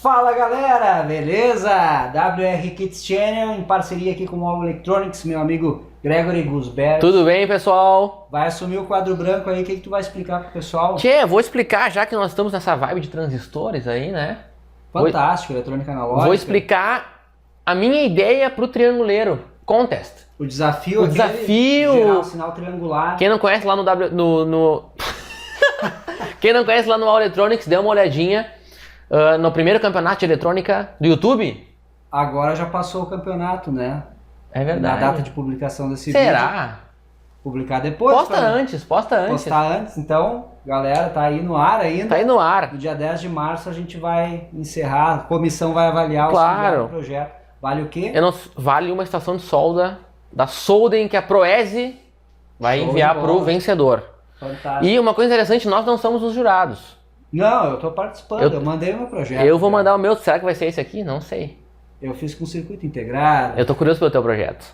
Fala galera, beleza? WR Kids Channel em parceria aqui com o All Electronics, meu amigo Gregory Gusberg. Tudo bem, pessoal? Vai assumir o quadro branco aí, o que tu vai explicar pro pessoal? Tchê, vou explicar, já que nós estamos nessa vibe de transistores aí, né? Fantástico, eletrônica analógica. Vou explicar a minha ideia pro trianguleiro contest. O desafio O aquele desafio. de gerar um sinal triangular. Quem não conhece lá Quem não conhece lá no All Electronics, dê uma olhadinha no primeiro campeonato de eletrônica do YouTube. Agora já passou o campeonato, né? É verdade. Na data de publicação desse vídeo. Será? Publicar depois. Posta antes. Postar antes, então, galera, tá aí no ar ainda. Tá aí no ar. No dia 10 de março a gente vai encerrar, a comissão vai avaliar o projeto. Vale o quê? Vale uma estação de solda da Solden que a Proese vai enviar pro vencedor. Fantástico. E uma coisa interessante, nós não somos os jurados. Não, eu tô participando, eu mandei o meu projeto. Eu vou mandar o meu, será que vai ser esse aqui? Não sei. Eu fiz com circuito integrado. Eu tô curioso pelo teu projeto.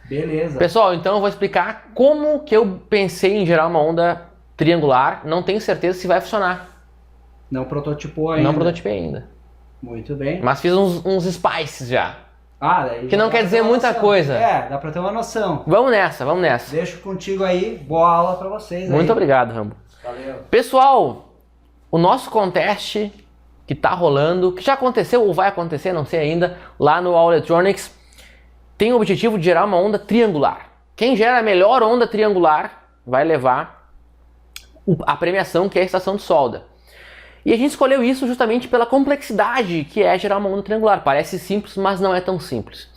Beleza. Pessoal, então eu vou explicar como que eu pensei em gerar uma onda triangular. Não tenho certeza se vai funcionar. Não prototipou ainda. Não prototipei ainda. Muito bem. Mas fiz uns spices já. Daí que não quer dizer muita coisa. É, dá pra ter uma noção. Vamos nessa, vamos nessa. Deixo contigo aí, boa aula pra vocês. Muito obrigado, Rambo. Valeu. Pessoal, o nosso contest que tá rolando, que já aconteceu ou vai acontecer, não sei ainda, lá no All Electronics, tem o objetivo de gerar uma onda triangular. Quem gera a melhor onda triangular vai levar a premiação, que é a estação de solda. E a gente escolheu isso justamente pela complexidade que é gerar uma onda triangular. Parece simples, mas não é tão simples.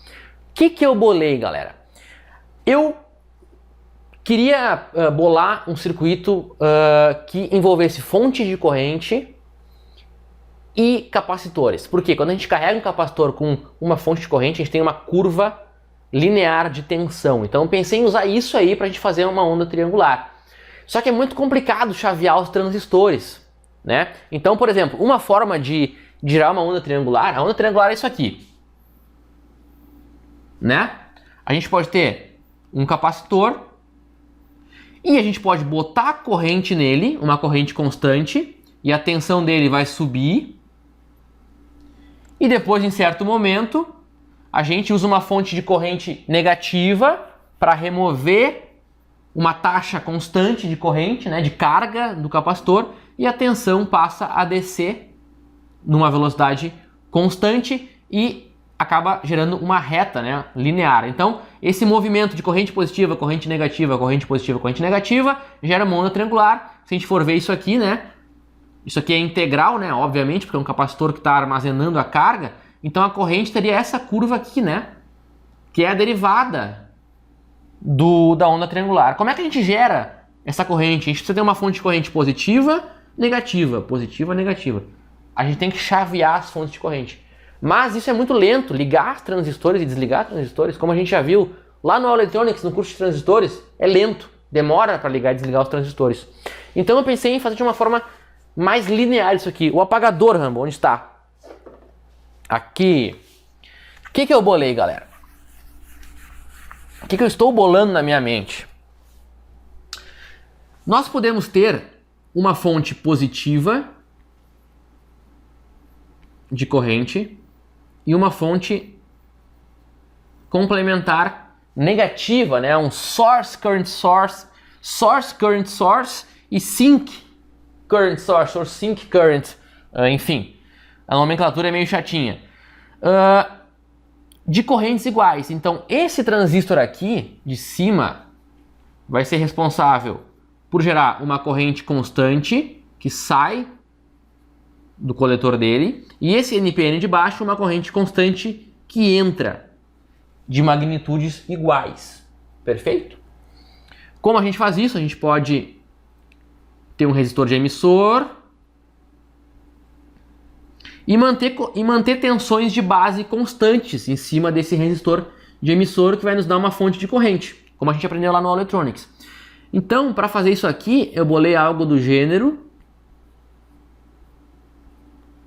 O que eu bolei, galera? Eu queria bolar um circuito que envolvesse fonte de corrente e capacitores. Porque quando a gente carrega um capacitor com uma fonte de corrente, a gente tem uma curva linear de tensão. Então eu pensei em usar isso aí para a gente fazer uma onda triangular. Só que é muito complicado chavear os transistores, né? Então, por exemplo, uma forma de gerar uma onda triangular, a onda triangular é isso aqui, né? A gente pode ter um capacitor e a gente pode botar corrente nele, uma corrente constante, e a tensão dele vai subir. E depois, em certo momento, a gente usa uma fonte de corrente negativa para remover uma taxa constante de corrente, né, de carga do capacitor, e a tensão passa a descer numa velocidade constante e acaba gerando uma reta, né, linear. Então, esse movimento de corrente positiva, corrente negativa, corrente positiva, corrente negativa, gera uma onda triangular. Se a gente for ver isso aqui, né, isso aqui é integral, né, obviamente, porque é um capacitor que está armazenando a carga. Então a corrente teria essa curva aqui, né, que é a derivada da onda triangular. Como é que a gente gera essa corrente? A gente precisa ter uma fonte de corrente positiva, negativa, negativa. A gente tem que chavear as fontes de corrente. Mas isso é muito lento, ligar transistores e desligar transistores, como a gente já viu lá no All Electronics, no curso de transistores, é lento, demora para ligar e desligar os transistores. Então eu pensei em fazer de uma forma mais linear isso aqui. O apagador, Rambo, onde está? Aqui. O que eu bolei, galera? O que eu estou bolando na minha mente? Nós podemos ter uma fonte positiva de corrente e uma fonte complementar negativa, né? Um source current source e sink current source ou sink current, enfim, a nomenclatura é meio chatinha. De correntes iguais. Então esse transistor aqui de cima vai ser responsável por gerar uma corrente constante que sai do coletor dele, e esse NPN de baixo uma corrente constante que entra de magnitudes iguais. Perfeito? Como a gente faz isso? A gente pode ter um resistor de emissor e manter tensões de base constantes em cima desse resistor de emissor, que vai nos dar uma fonte de corrente, como a gente aprendeu lá no All Electronics. Então, para fazer isso aqui, eu bolei algo do gênero.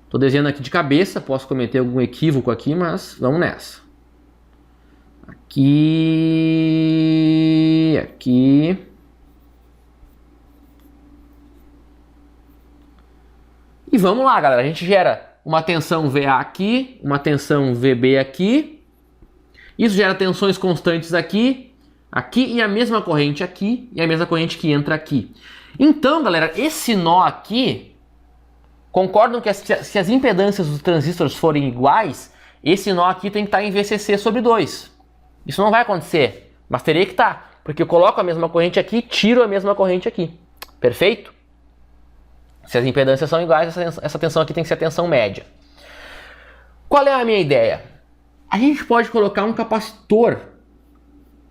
Estou desenhando aqui de cabeça, posso cometer algum equívoco aqui, mas vamos nessa. Aqui. E vamos lá, galera. A gente gera uma tensão VA aqui, uma tensão VB aqui. Isso gera tensões constantes aqui, aqui e a mesma corrente aqui e a mesma corrente que entra aqui. Então, galera, esse nó aqui, concordam que se as impedâncias dos transistores forem iguais, esse nó aqui tem que estar em VCC sobre 2. Isso não vai acontecer, mas teria que estar, porque eu coloco a mesma corrente aqui, tiro a mesma corrente aqui. Perfeito? Se as impedâncias são iguais, essa tensão aqui tem que ser a tensão média. Qual é a minha ideia? A gente pode colocar um capacitor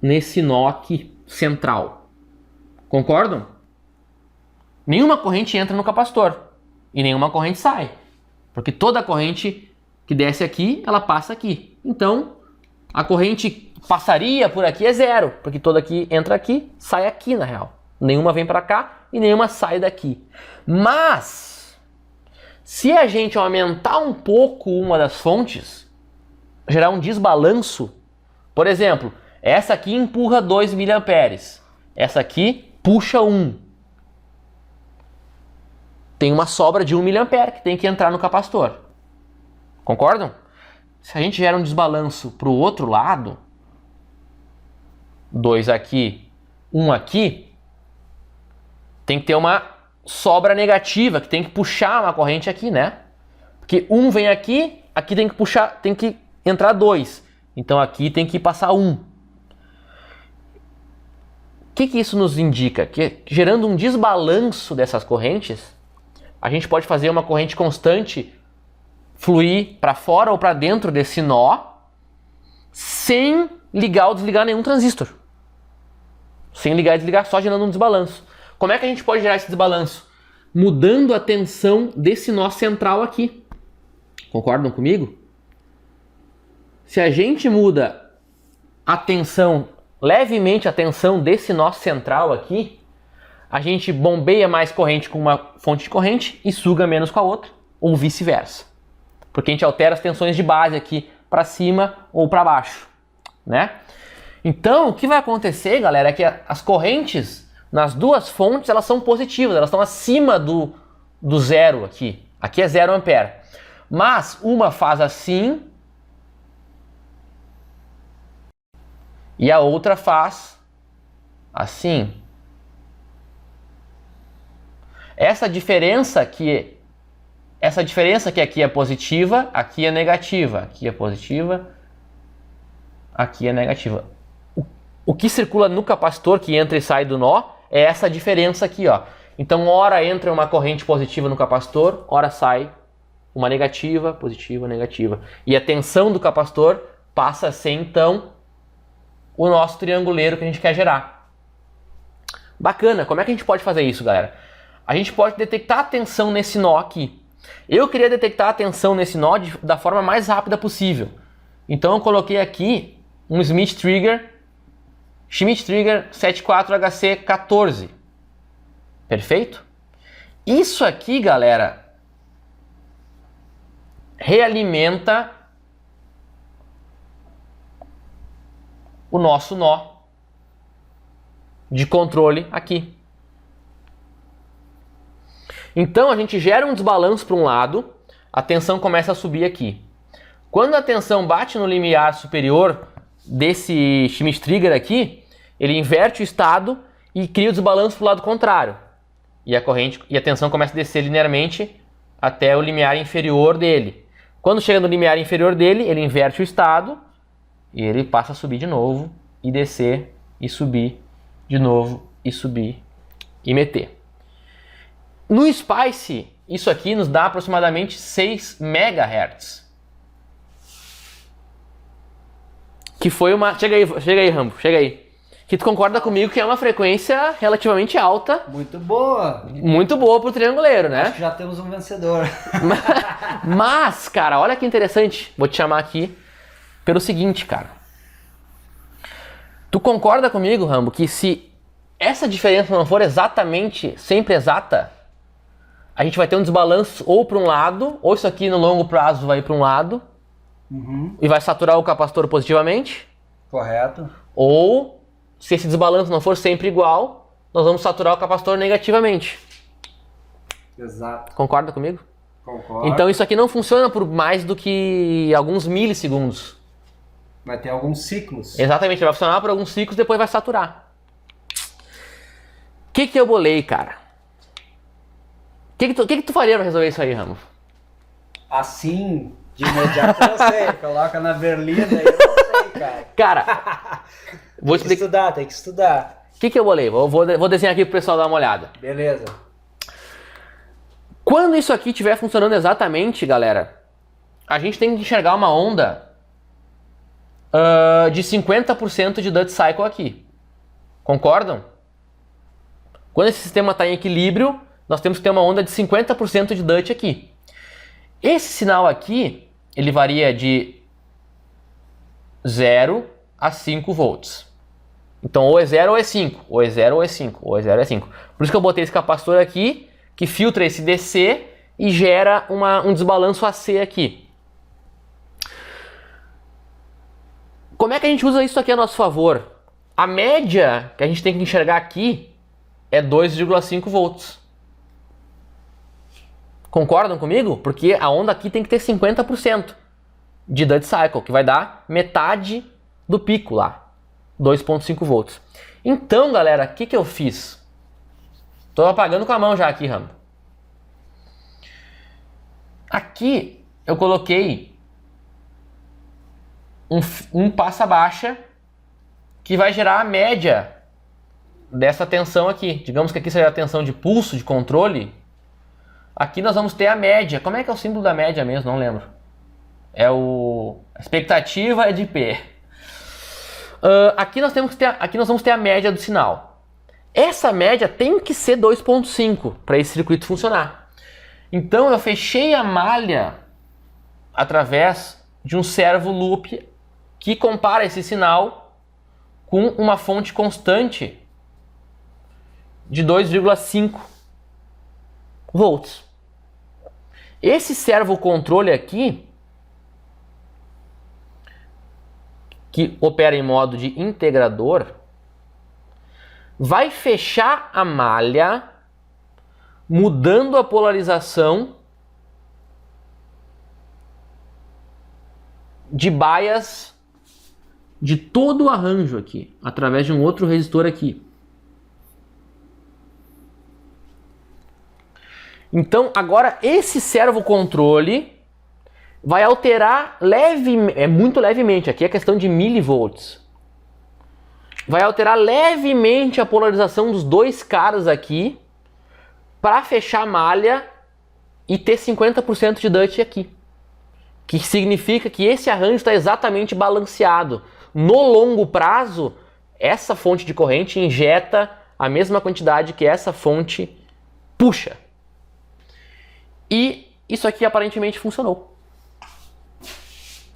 nesse nó aqui, central. Concordam? Nenhuma corrente entra no capacitor e nenhuma corrente sai. Porque toda a corrente que desce aqui, ela passa aqui. Então, a corrente que passaria por aqui é zero, porque toda aqui entra aqui, sai aqui na real. Nenhuma vem para cá e nenhuma sai daqui. Mas, se a gente aumentar um pouco uma das fontes, gerar um desbalanço, por exemplo, essa aqui empurra 2 mA, essa aqui puxa 1. Tem uma sobra de 1 mA que tem que entrar no capacitor. Concordam? Se a gente gera um desbalanço para o outro lado, 2 aqui, 1 aqui, tem que ter uma sobra negativa, que tem que puxar uma corrente aqui, né? Porque 1 vem aqui, aqui tem que puxar, tem que entrar 2. Então aqui tem que passar 1. O que isso nos indica? Que gerando um desbalanço dessas correntes, a gente pode fazer uma corrente constante fluir para fora ou para dentro desse nó sem ligar ou desligar nenhum transistor. Sem ligar e desligar, só gerando um desbalanço. Como é que a gente pode gerar esse desbalanço? Mudando a tensão desse nó central aqui. Concordam comigo? Se a gente muda a tensão, levemente a tensão desse nó central aqui, a gente bombeia mais corrente com uma fonte de corrente e suga menos com a outra, ou vice-versa. Porque a gente altera as tensões de base aqui para cima ou para baixo, né? Então, o que vai acontecer, galera, é que as correntes nas duas fontes, elas são positivas, elas estão acima do zero aqui. Aqui é 0 ampere. Mas uma faz assim e a outra faz assim. Essa diferença que aqui é positiva, aqui é negativa, aqui é positiva, aqui é negativa. O que circula no capacitor, que entra e sai do nó, é essa diferença aqui, ó. Então, ora entra uma corrente positiva no capacitor, ora sai uma negativa, positiva, negativa. E a tensão do capacitor passa a ser, então, o nosso trianguleiro que a gente quer gerar. Bacana, como é que a gente pode fazer isso, galera? A gente pode detectar a tensão nesse nó aqui. Eu queria detectar a tensão nesse nó da forma mais rápida possível. Então, eu coloquei aqui um Schmitt Trigger 74HC14. Perfeito? Isso aqui, galera, realimenta o nosso nó de controle aqui. Então a gente gera um desbalanço para um lado, a tensão começa a subir aqui. Quando a tensão bate no limiar superior desse Schmitt Trigger aqui, ele inverte o estado e cria o desbalanço para o lado contrário. E a corrente e a tensão começa a descer linearmente até o limiar inferior dele. Quando chega no limiar inferior dele, ele inverte o estado e ele passa a subir de novo e descer e subir de novo e subir e meter. No Spice, isso aqui nos dá aproximadamente 6 MHz. Que foi uma... Chega aí, Rambo, chega aí. Que tu concorda comigo que é uma frequência relativamente alta. Muito boa. Muito boa pro trianguleiro, né? Acho que já temos um vencedor. Mas, cara, olha que interessante. Vou te chamar aqui pelo seguinte, cara. Tu concorda comigo, Rambo, que se essa diferença não for exatamente, sempre exata, a gente vai ter um desbalanço ou para um lado, ou isso aqui no longo prazo vai para um lado, e vai saturar o capacitor positivamente. Correto. Ou, se esse desbalanço não for sempre igual, nós vamos saturar o capacitor negativamente. Exato. Concorda comigo? Concordo. Então isso aqui não funciona por mais do que alguns milissegundos. Vai ter alguns ciclos. Exatamente, vai funcionar por alguns ciclos, depois vai saturar. O que eu bolei, cara? O que tu faria pra resolver isso aí, Ramo? Assim, de imediato eu sei. Coloca na berlina e eu não sei, cara. Cara, vou Tem que explicar. estudar, tem que estudar. O que eu bolei? Vou desenhar aqui pro pessoal dar uma olhada. Beleza. Quando isso aqui estiver funcionando exatamente, galera, a gente tem que enxergar uma onda de 50% de Duty Cycle aqui. Concordam? Quando esse sistema está em equilíbrio, nós temos que ter uma onda de 50% de Duty aqui. Esse sinal aqui, ele varia de 0 a 5 volts. Então ou é 0 ou é 5, ou é 0 ou é 5, ou é 0 ou é 5. Por isso que eu botei esse capacitor aqui, que filtra esse DC e gera um desbalanço AC aqui. Como é que a gente usa isso aqui a nosso favor? A média que a gente tem que enxergar aqui é 2,5 volts. Concordam comigo? Porque a onda aqui tem que ter 50% de Duty Cycle, que vai dar metade do pico lá, 2,5 volts. Então, galera, o que eu fiz? Estou apagando com a mão já aqui, Rambo. Aqui eu coloquei um passa baixa que vai gerar a média dessa tensão aqui. Digamos que aqui seja a tensão de pulso, de controle. Aqui nós vamos ter a média. Como é que é o símbolo da média mesmo? Não lembro. A expectativa é de P. Aqui nós vamos ter a média do sinal. Essa média tem que ser 2,5 para esse circuito funcionar. Então eu fechei a malha através de um servo loop que compara esse sinal com uma fonte constante de 2,5 volts. Esse servo controle aqui, que opera em modo de integrador, vai fechar a malha, mudando a polarização de bias de todo o arranjo aqui, através de um outro resistor aqui. Então, agora esse servo controle vai alterar muito levemente, aqui é questão de milivolts. Vai alterar levemente a polarização dos dois caras aqui para fechar a malha e ter 50% de Duty aqui. Que significa que esse arranjo está exatamente balanceado. No longo prazo, essa fonte de corrente injeta a mesma quantidade que essa fonte puxa. E isso aqui aparentemente funcionou.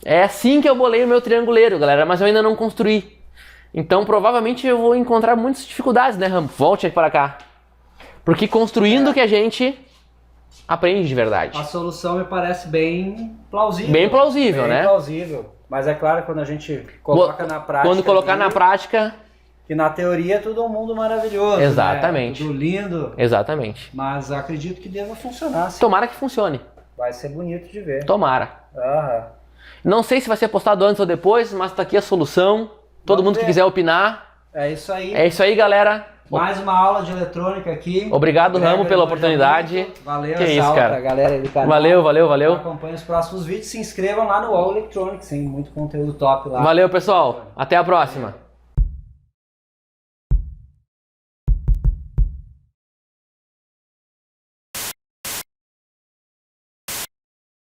É assim que eu bolei o meu trianguleiro, galera, mas eu ainda não construí. Então provavelmente eu vou encontrar muitas dificuldades, né, Rambo? Volte aqui para cá. Porque construindo que a gente aprende de verdade. A solução me parece bem plausível. Bem plausível, né? Bem plausível. Mas é claro, quando a gente coloca na prática... Quando colocar na prática... Que na teoria é tudo um mundo maravilhoso. Exatamente. Né? Tudo lindo. Exatamente. Mas acredito que deva funcionar. Sim. Tomara que funcione. Vai ser bonito de ver. Tomara. Aham. Não sei se vai ser postado antes ou depois, mas tá aqui a solução. Todo Vamos mundo ver. que quiser opinar. É isso aí. É isso aí, galera. Mais uma aula de eletrônica aqui. Obrigado, Ramo, pela Gregory, oportunidade. Valeu Que essa isso, aula cara. pra galera aí do canal. Valeu. Acompanhe os próximos vídeos. Se inscrevam lá no All Electronics. Tem muito conteúdo top lá. Valeu, pessoal. Até a próxima.